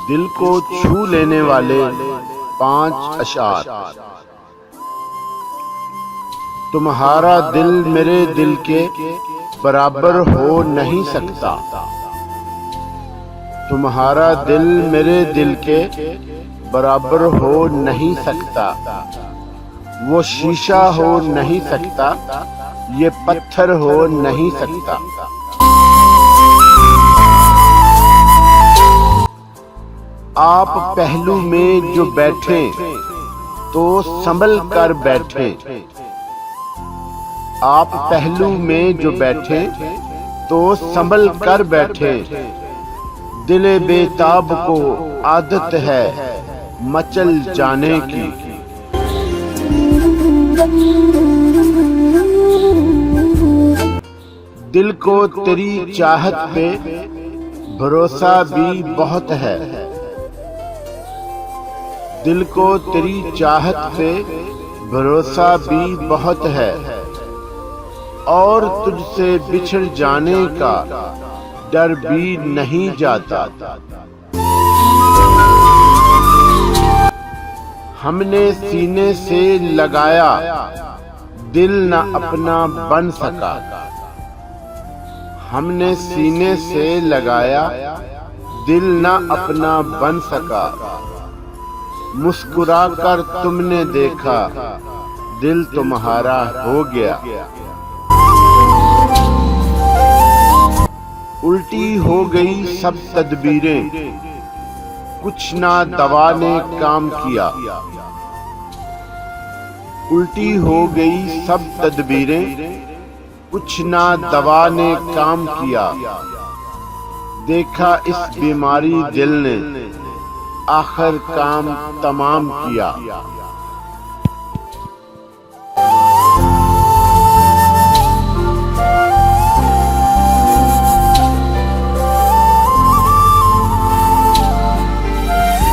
दिल को छू लेने वाले 5 अशआर। तुम्हारा दिल मेरे दिल के बराबर हो नहीं सकता। तुम्हारा दिल मेरे दिल के बराबर हो नहीं सकता। वो शीशा हो नहीं सकता, ये पत्थर हो नहीं सकता। आप पहलू में जो बैठे तो संभल कर बैठे। आप पहलू में जो बैठे तो संभल कर बैठे। दिले बेताब को आदत है मचल जाने की। दिल को तेरी चाहत पे भरोसा भी बहुत है। दिल को तेरी चाहत पे भरोसा भी बहुत है। और तुझसे बिछड़ जाने का डर भी नहीं जाता। हमने सीने से लगाया, दिल न अपना बन सका। हमने सीने से लगाया, दिल न अपना बन सका। मुस्कुरा कर तुमने देखा, दिल तुम्हारा हो गया। उल्टी हो गई सब तदबीरें, कुछ ना दवा ने काम किया। उल्टी हो गई सब तदबीरें, कुछ ना दवा ने काम किया। देखा इस बीमारी दिल ने आखिर काम तमाम किया।